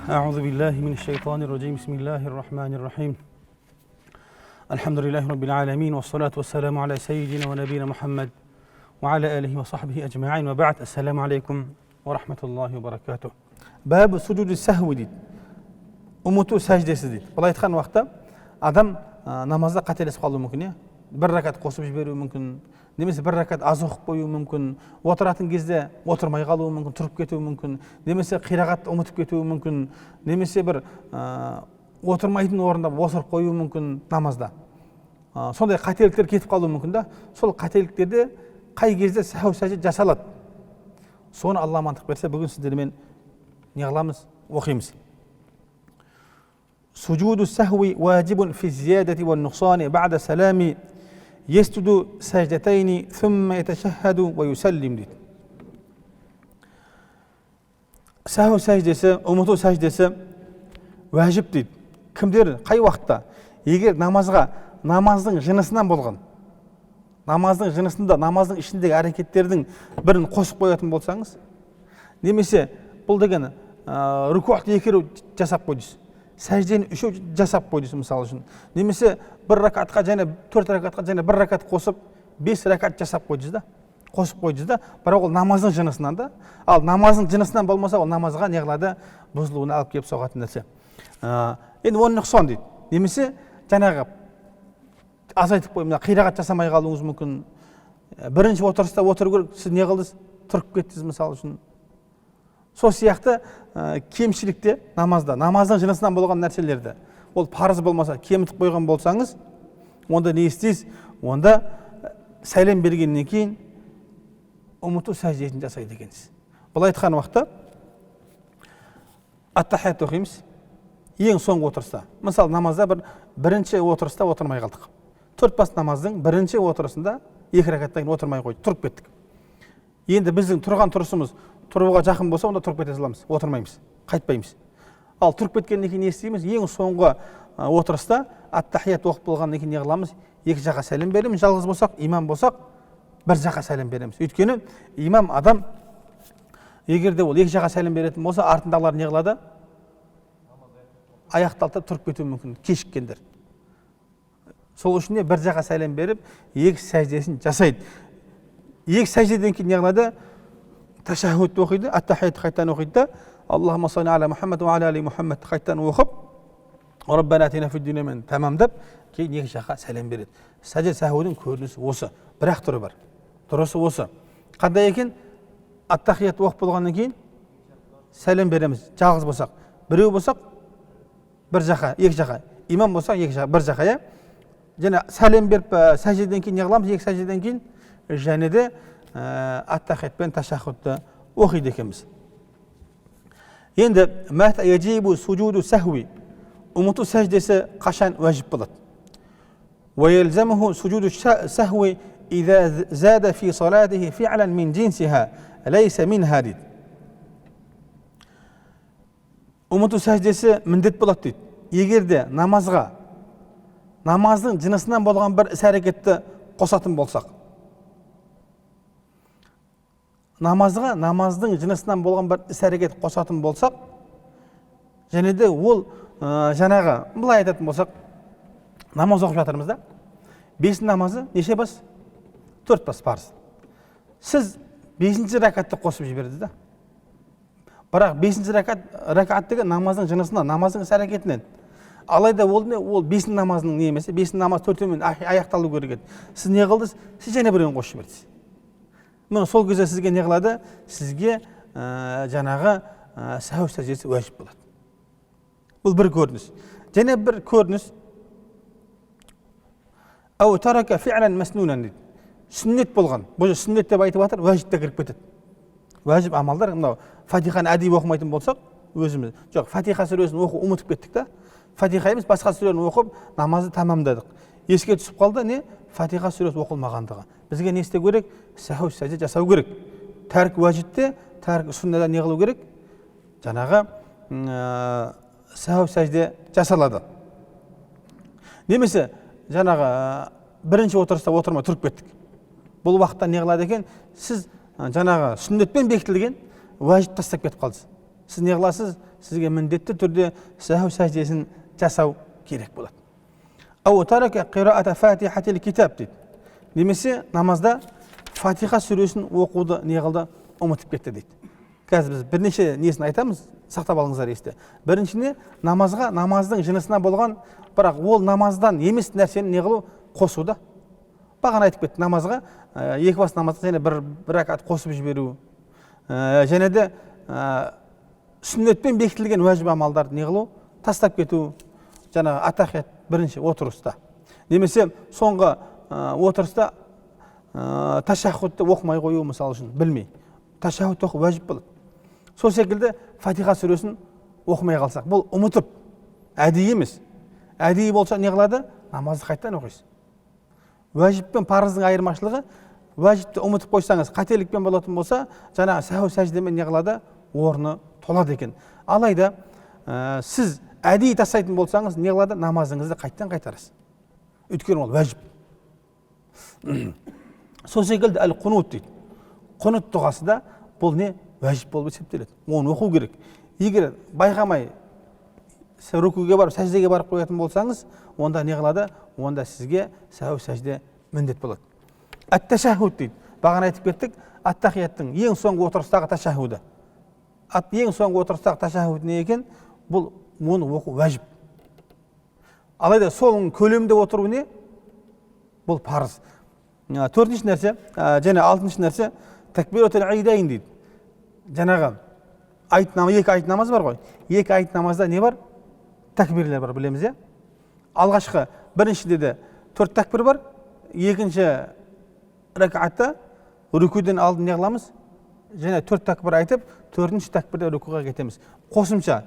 أعوذ بالله من الشيطان الرجيم بسم الله الرحمن الرحيم الحمد لله رب العالمين والصلاة والسلام على سيدنا ونبينا محمد وعلى آله وصحبه أجمعين وبعد السلام عليكم ورحمة الله وبركاته. باب سجود السهو дейді. Ұмыту сәждесі дейді. Былай айтқан уақытта адам намазда қателесіп қалуы мүмкін, иә? Бір ракат қосып жіберуі мүмкін, немесе бір ракат аз оқып қоюы мүмкін, отыратын кезде отырмай қалуы мүмкін, тұрып кетуі мүмкін, немесе қирағат ұмытып кетуі мүмкін, немесе бір отырмайтын орында отырып қоюы мүмкін намазда. Сондай қателіктер кетіп қалуы мүмкін да. Сол қателіктерде қай кезде сәху сәжде жасалады. Соны Алла амандық берсе, бүгін сіздермен не қыламыз? Оқимыз. سجود السهو واجب في الزيادة والنقصان بعد سلام يسجد سجدتين ثم يتشهد ويسلم дейді. Сәху сәждесі, ұмыту сәждесі уәжіп дейді. Кімдер, қай уақытта? Егер намаздың жынысынан болған, намаздың жынысында, намаздың ішіндегі әрекеттердің бірін қосып қоятын болсаңыз, немесе бұл деген рүкуәт екеу жасап қойдыңыз, сәждені үшеу жасап қойдыңыз мысалы үшін, немесе бір ракатқа және төрт ракатқа және бір ракат қосып 5 ракат жасап қойдыңыз да, қосып қойдыңыз да, бірақ ол намаздың жынысынан да, ал намаздың жынысынан болмаса, ол намазға не қылады? Бұзылуына алып келіп соғатын нәрсе. Енді оны нұқсан дейді. Немесе жаңағы азайтып қойып, қирағат жасамай қалуыңыз мүмкін. Бірінші отырыста отыру керек, сіз не қылдыңыз? Тұрып кеттіңіз мысалы үшін. Сол сияқты кемшілікте намазда, намаздың жынысынан болған нәрселерді, ол парыз болмаса, кемітіп қойған болсаңыз, онда не істейсіз? Онда сәлем бергеннен кейін ұмыту сәждесін жасайды екенсіз. Бұл айтқан уақытта ат-тахият оқимыз. Ең соңғы отырыста. Мысалы, намазда бірінші отырыста отырмай қалдық. Төрт бас намаздың бірінші отырысында 2 ракаттан кейін отырмай қойдық, тұрып кеттік. Енді біздің тұрған тұрысымыз тұруға жақын болса, онда тұрып кете саламыз, отырмаймыз, қайтпаймыз. Ал тұрып кеткеннен кейін не істейміз? Ең соңғы отырыста ат-тахият оқып болғаннан кейін не қыламыз? Екі жаққа сәлем береміз, жалғыз болсақ, имам болсақ, бір жаққа сәлем береміз. Өйткені имам адам егерде ол екі жаққа сәлем беретін болса, артындағылар не қылады? Аяқталтып тұрып кетуі мүмкін, кешіккендер. Сол үшін бір жаққа сәлем беріп, екі сәждесін жасайды. Екі сәждеден кейін не қылады? Ташаххудты оқиды, ат-тахиятты қайтадан оқиды да, Аллахумма салли аля Мухаммад ва аля али Мухаммад қайтадан оқып, Раббана атина фид дуния мен тамамдап, кейін екі жаққа сәлем береді. Сәжде сахудың көрінісі осы, бірақ түрі бар. Дұрысы осы. Қандай екен? Ат-тахият оқып болғаннан кейін сәлем береміз, жалғыз болсақ. Біреу болсақ, бір жаққа, екі жаққа. Имам болсақ, екі жаққа, бір жаққа, иә? Және сәлем беріп, сәждеден кейін не қыламыз? Екі сәждеден кейін және де ат-тахият пен ташаххудты оқиды екенбіз. Енді мәтә яджибу суджуду сахви, ұмыту сәждесі қашан уәжіп болады? ويلزمه سجود السهو إذا زاد في صلاته فعلا من جنسها ليس منها дейді. Ұмыту сәждесі міндет болады дейді. Егерде намаздың жынысынан болған бір іс-әрекетті қосатын болсақ, намаздың жынысынан болған бір іс-әрекет қосатын болсақ, және де ол жаңағы былай айтатын болсақ, намаз оқып жатырмыз да, 5 намазы неше бас? 4 бас парыз. Сіз 5-ші ракатты қосып жібердіңіз да. Бірақ 5-ші ракат деген намаздың жынысынан, намаздың іс-әрекетінен. Алайда ол 5 намазының не емесі, 5 намаз 4-мен аяқталу керек еді. Сіз не қылдыңыз? Сіз және біреуін қосып жібердіңіз. Міне сол кезде сізге не қылады? Сізге жаңағы сәху сәждесі уәжіп болады. Бұл бір көрініс. Және бір көрініс Ау тарака фи'лан маснунан дейді. Сүннет болған. Бұл сүннет деп айтып жатыр, уәжіп те кіріп кетеді. Уәжіп амалдар, мынау Фатиханы әдейі оқымайтын болсақ, өзіміз. Жоқ, Фатиха сүресін оқып ұмытып кеттік та. Фатиха емес, басқа сүрені оқып, намазды тамамдадық. Еске түсіп қалды, не? Фатиха сүресі оқылмағандығы. Бізге не істеу керек? Сәху сәжде жасау керек. Тәрк уәжіпте, тәрк сүннеде не қылу керек? Жаңағы сәху сәжде жасалады. Немесе жаңағы бірінші отырыста отырмай тұрып кеттік. Бұл уақытта не қылады екен? Сіз жаңағы сүннетпен бекітілген уәжіп тастап кетіп қалдыңыз. Сіз не қыласыз? сізге міндетті түрде сәху сәждесін жасау керек болады. Ау тарака қираата фатихатил китаб дейді. Немесе намазда Фатиха сүресін оқуды не қылды, ұмытып кетті дейді. Қазір біз бірнеше несін айтамыз, сақтап алыңыздар есте. Біріншіне намазға, намаздың жынысына болған, бірақ ол намаздан емес нәрсені не қылу, қосуда. Бағана айтып кетті, намазға, екі бас намазға және бір ракат қосып жіберу. Және де сүннетпен бекітілген уәжіп амалдарды не қылу, тастап кету. Жаңағы атахият бірінші отырыста. Немесе соңғы отырыста ташаххудты оқымай қою, мысалы үшін, білмей. Ташаххудты оқу уәжіп болады. Сол секілді Фатиха сүресін оқымай қалсақ, бұл ұмытып, әдейі емес. Әдейі болса не қылады? Намазды қайттан оқисыз. Уәжіп пен парыздың айырмашылығы, уәжіпті ұмытып қойсаңыз, қателікпен болатын болса, жаңағы сәху сәждемен не қылады? Орны толады екен. Алайда сіз әдейі тастайтын болсаңыз, не қылады? Намазыңызды қайттан қайтарасыз. Өйткені ол уәжіп. Сол секілді әл-құнут дейді. Құнут дұғасы да бұл не? Уәжіп болып есептеледі. Оны оқу керек. Егер байқамай рүкуге барып, сәждеге барып қоятын болсаңыз, онда не қылады? Онда сізге сәху сәжде міндет болады. Ат-ташаххуд дейді. Бағана айтып кеттік, ат-тахияттың ең соңғы отырыстағы ташаххуды. Ең соңғы отырыстағы ташаххуд не екен? Бұл оны оқу уәжіп. Алайда соның көлемде отыру не? Бұл парыз. Төртінші нәрсе, және алтыншы нәрсе, такбиратул айдайн дейді. Жаңағы екі айт намаз бар ғой. Екі айт намазда не бар? Такбирлер бар, білеміз, е? Алғашқы біріншіде де 4 такбир бар. Екінші ракатта рүкуден алдын не қыламыз? Және 4 такбир айтып, 4-ші такбирде рүкуға кетеміз. Қосымша,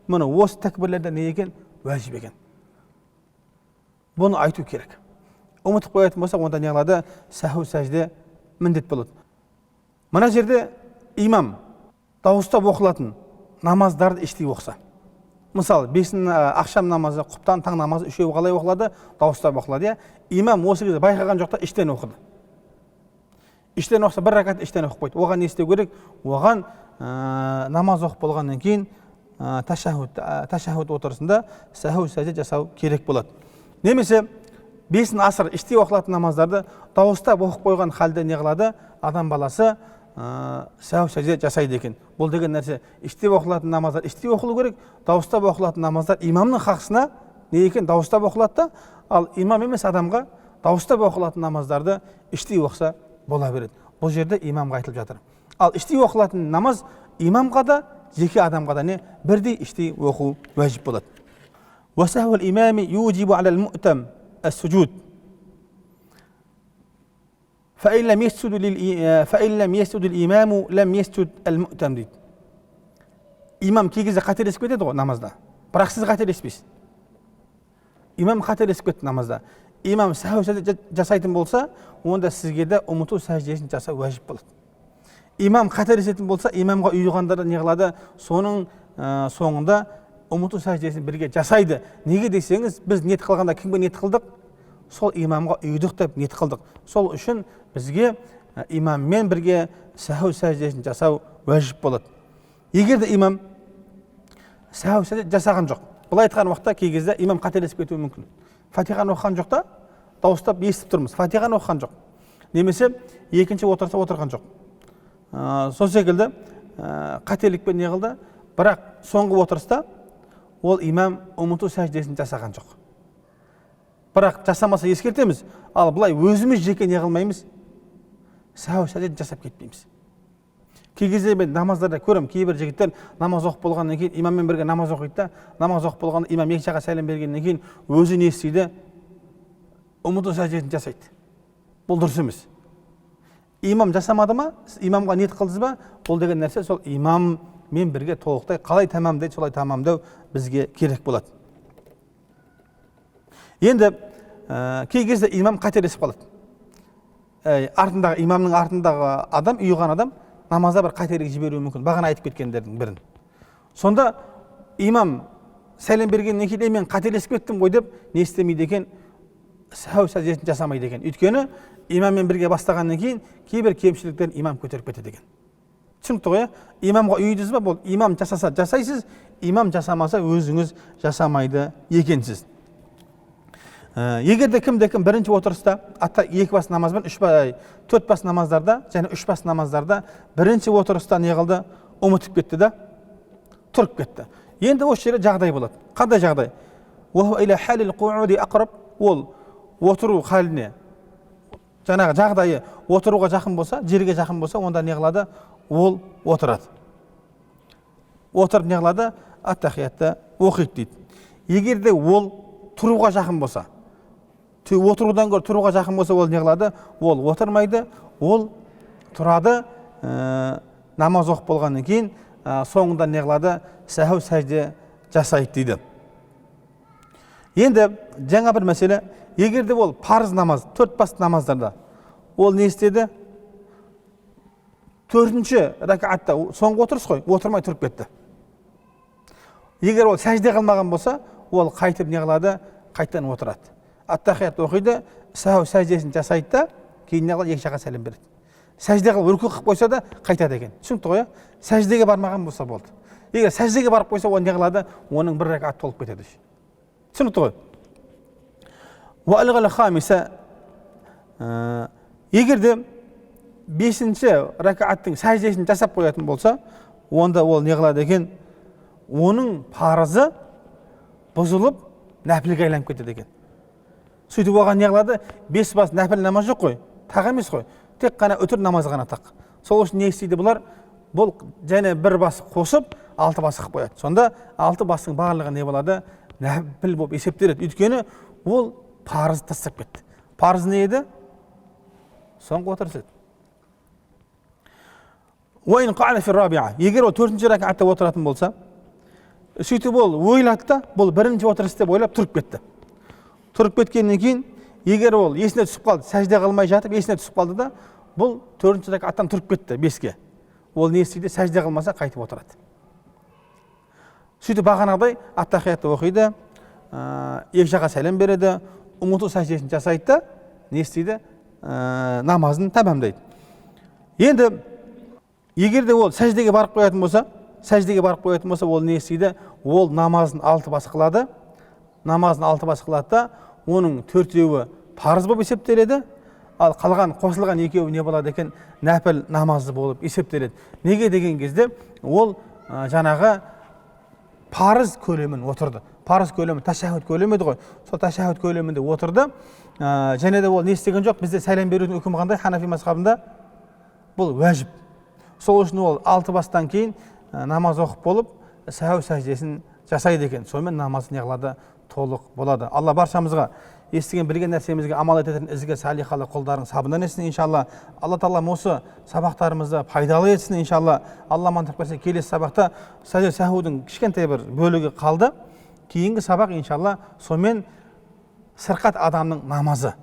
мұны осы такбирлерде не екен? Уәжіп екен. Бұны айту керек. Ұмытып қоятын болса, онда не қылады? Сәху сәжде міндет болады. Мына жерде имам дауыстап оқылатын намаздарды іштей оқса. Мысалы, бесін ақшам намазы, құптан таң намазы үшеуі қалай оқылады? Дауыстап оқылады. Имам осы кезде байқаған жоқта іштен оқыды. Іштен оқса, бір ракат іштен оқып қойды. Оған не істеу керек? Оған намаз оқып болғаннан кейін ташаххуд отырысында сәху сәжде жасау керек болады. Немесе бесін асыр іште оқылатын намаздарды дауыстап оқып қойған халде не қылады? Адам баласы сәху сәжде жасайды екен. Бұл деген нәрсе, іште оқылатын намаздар іште оқылу керек, дауыстап оқылатын намаздар имамның хақысына не екен? Дауыстап оқылады да, ал имам емес адамға дауыстап оқылатын намаздарды іште оқса бола береді. Бұл жерде имамға айтылып жатыр. Ал іште оқылатын намаз имамға да, жеке адамға да не? Бірдей іште оқу уәжіп болады. وسهو الإمام يوجب على المؤتم السجود فإن لم يسجد الإمام لم يسجد المؤتم дейді. Имам кей кезде қателесіп кетеді ғой намазда. Бірақ сіз қателеспейсіз. Имам қателесіп кетті намазда. Имам сәху сәжде жасайтын болса, онда сізге де ұмыту сәждесін жасау уәжіп болады. Имам қателесетін болса, имамға ұйығандар не қылады? Соның соңында ұмыту сәждесін бірге жасайды. Неге десеңіз, біз ниет қылғанда кімге ниет қылдық? Сол имамға үйдік деп ниет қылдық. Сол үшін бізге имаммен бірге сәху сәждесін жасау уәжіп болады. Егер де имам сәху сәжде жасаған жоқ, былай айтқан уақытта кей кезде имам қателесіп кетуі мүмкін. Фатиханы оқыған жоқ та, дауыстап естіп тұрмыз. Фатиханы оқыған жоқ. Немесе екінші отырса отырған жоқ. Сол секілді қателікпен не қылды? Бірақ соңғы отырыста ол имам ұмыту сәждесін жасаған жоқ. Бірақ жасамаса ескертеміз, ал бұлай өзіміз жеке не қылмаймыз? Сәху сәжде жасап кетпейміз. Кей кезде мен намаздарда көрем, кейбір жігіттер намаз оқып болғаннан кейін имаммен бірге намаз оқиды да, намаз оқып болғанда имам екі жаққа сәлем бергеннен кейін өзі не істейді? Ұмыту сәждесін жасайды. Бұл дұрыс емес. Имам жасамады ма? Имамға ниет қылдыңыз ба? Бұл деген нәрсе сол имаммен бірге толықтай қалай тамамдайды, солай тамамдау бізге керек болады. Енді кей кезде имам қателесіп қалады. Имамның артындағы адам, ұйыған адам намазда бір қателік жіберуі мүмкін. Бағана айтып кеткендердің бірін. Сонда имам сәлем бергеннен кейін мен қателесіп кеттім ғой деп не істемейді екен? Сәху сәждесін жасамайды екен. Өйткені имаммен бірге бастағаннан кейін кейбір кемшіліктерін имам көтеріп кетеді екен. түсінікті ғой? Имамға үйдіңіз ба, бұл имам жасаса жасайсыз, имам жасамаса өзіңіз жасамайды екенсіз. Егер де кім бірінші отырыста, атта 2 бас намазбен 4 бас намаздарда және 3 бас намаздарда бірінші отырыста не қылды? Ұмытып кетті да, тұрып кетті. Енді осы жерде жағдай болады. Қандай жағдай? Ол отыру халіне, жаңағы жағдайы отыруға жақын болса, жерге жақын болса, онда не қылады? Ол отырады. Отырып не қылады? Ат-тахиятты оқиды дейді. Егер де ол тұруға жақын болса, отырудан гөрі тұруға жақын болса, ол не қылады? Ол отырмайды, ол тұрады, намаз оқып болғаннан кейін соңында не қылады? Сәху сәжде жасайды дейді. Енді жаңа бір мәселе, егер де ол парыз намаз, 4 бас намаздарда, ол не істеді? 4-ші ракатта соңғы отырыс қой, отырмай тұрып кетті. Егер ол сәжде қылмаған болса, ол қайтып не қылады? Қайттан отырады. Ат-тахият оқиды, сәху сәждесін жасайды да, кейін не қылады? 2 жаққа сәлем береді. Сәжде қылып рүку қылып қойса да қайтады екен. Түсінікті ғой? Сәждеге бармаған болса болды. Егер сәждеге барып қойса, ол не қылады? Оның 1 ракат толып кетеді. Түсінікті ғой? Егер де 5-ші ракаттың сәждесін жасап қоятын болса, онда ол не қылады екен? Оның парызы бұзылып, нәпілге айланып кетеді екен. Сөйтіп оған не қылады? 5 бас нәпіл намаз жоқ қой, тақ емес қой. Тек қана өтір намазы ғана тақ. Сол үшін не істейді бұлар? Бұл және 1 бас қосып, 6 бас қылып қояды. Сонда 6 бастың барлығы не болады? Нәпіл болып есептеледі. Өйткені ол парыз тастап кетті. Парыз не еді? Соңғы отырыс еді. Егер ол 4-ші ракатта отыратын болса, сөйтіп ол ойлады да, бұл 1-ші отырыс деп ойлап тұрып кетті. Тұрып кеткеннен кейін, егер ол есіне түсіп қалды, сәжде қылмай жатып есіне түсіп қалды да, бұл 4-ші ракаттан тұрып кетті 5-ке. Ол не істейді? Сәжде қылмаса қайтып отырады. Сөйтіп бағанағыдай ат-тахиятты оқиды, 2 жаққа сәлем береді, ұмыту сәждесін жасайды да, не істейді? Намазын тәмамдайды. Енді егер де ол сәждеге барып қоятын болса, ол не істейді? Ол намазын 6 бас қылады. Намазын 6 бас қылады да, оның 4-еуі парыз болып есептеледі, ал қалған қосылған 2-еуі не болады екен? Нәпіл намазы болып есептеледі. Неге деген кезде ол жаңағы парыз көлемін отырды. Парыз көлемі ташаххуд көлемі еді ғой. Сол ташаххуд көлемінде отырды. Және де ол не істеген жоқ? Бізде сәлем берудің үкімі қандай? Ханафи мазхабында бұл уәжіп. Сол үшін ол 6 бастан кейін намаз оқып болып, сәху сәждесін жасайды екен. Сонымен намаз не қылады? Толық болады. Алла баршамызға естіген білген нәрсемізге амал ететін ізгі салихалы қолдарын сабындан етсін иншалла. Алла Тағала осы сабақтарымызды пайдалы етсін иншалла. Алла амандық берсе, келесі сабақта сәхудың кішкентай бір бөлігі қалды. Кейінгі сабақ иншалла сонымен сырқат адамның намазы.